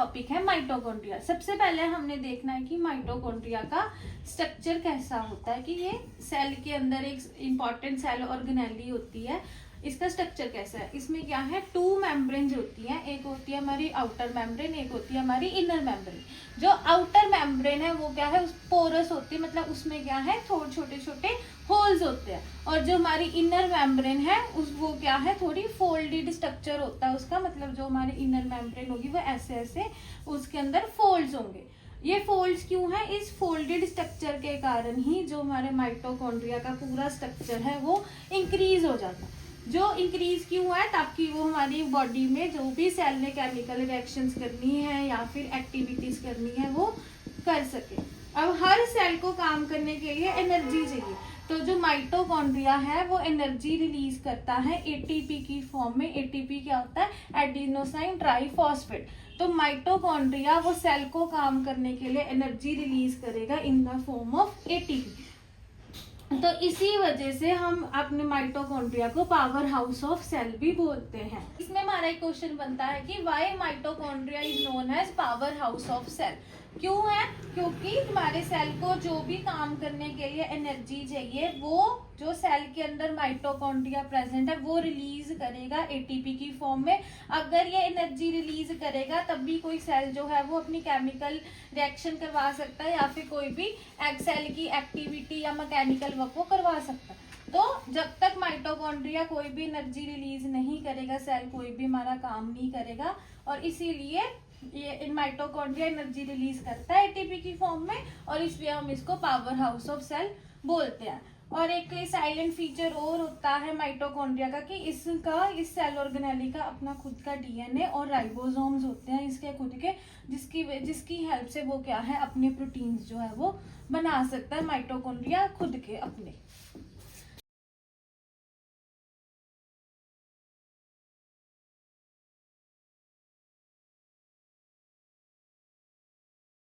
Topic है mitochondria. सबसे पहले हमने देखना है कि माइटोकॉन्ड्रिया का स्ट्रक्चर कैसा होता है, कि ये सेल के अंदर एक इंपॉर्टेंट सेल ऑर्गेनेली होती है। इसका स्ट्रक्चर कैसा है, इसमें क्या है, 2 मेम्ब्रेन्स होती हैं। एक होती है हमारी आउटर मेम्ब्रेन, एक होती है हमारी इनर मेम्ब्रेन। जो आउटर मेम्ब्रेन है वो क्या है, उस पोरस होती है, मतलब उसमें क्या है, थोड़े छोटे छोटे होल्स होते हैं। और जो हमारी इनर मेम्ब्रेन है उस वो क्या है, थोड़ी फोल्डेड स्ट्रक्चर होता है उसका, मतलब जो हमारी इनर मेम्ब्रेन होगी वो ऐसे ऐसे उसके अंदर फोल्ड्स होंगे। ये फोल्ड्स क्यों है, इस फोल्डेड स्ट्रक्चर के कारण ही जो हमारे माइटोकॉन्ड्रिया का पूरा स्ट्रक्चर है वो इंक्रीज हो जाता है। जो इंक्रीज क्यों है, ताकि वो हमारी बॉडी में जो भी सेल ने केमिकल रिएक्शंस करनी है या फिर एक्टिविटीज करनी है वो कर सके। अब हर सेल को काम करने के लिए एनर्जी चाहिए, तो जो माइटोकॉन्ड्रिया है वो एनर्जी रिलीज करता है एटीपी की फॉर्म में। एटीपी क्या होता है, एडिनोसाइन ट्राइफॉस्फेट। तो माइटोकॉन्ड्रिया वो सेल को काम करने के लिए एनर्जी रिलीज करेगा in the form of ATP. तो इसी वजह से हम अपने माइटोकॉन्ड्रिया को पावर हाउस ऑफ सेल भी बोलते हैं। इसमें हमारा एक क्वेश्चन बनता है कि why mitochondria is known as powerhouse of cell. क्यों है, क्योंकि हमारे सेल को जो भी काम करने के लिए एनर्जी चाहिए वो जो सेल के अंदर माइटोकॉन्ड्रिया प्रेजेंट है वो रिलीज करेगा एटीपी की फॉर्म में। अगर ये एनर्जी रिलीज करेगा तब भी कोई सेल जो है वो अपनी केमिकल रिएक्शन करवा सकता है या फिर कोई भी सेल की एक्टिविटी या मैकेनिकल वर्क को करवा सकता है। तो जब तक माइटोकॉन्ड्रिया कोई भी एनर्जी रिलीज नहीं करेगा, सेल कोई भी हमारा काम नहीं करेगा। और इसीलिए ये माइटोकॉन्ड्रिया एनर्जी रिलीज करता है एटीपी की फॉर्म में, और इसलिए हम इसको पावर हाउस ऑफ सेल बोलते हैं। और एक साइलेंट फीचर और होता है माइटोकॉन्ड्रिया का, कि इसका इस सेल ऑर्गेनेली का अपना खुद का डीएनए और राइबोसोम्स होते हैं इसके खुद के, जिसकी हेल्प से वो क्या है, अपने प्रोटीन्स जो है वो बना सकता है माइटोकॉन्ड्रिया खुद के अपने।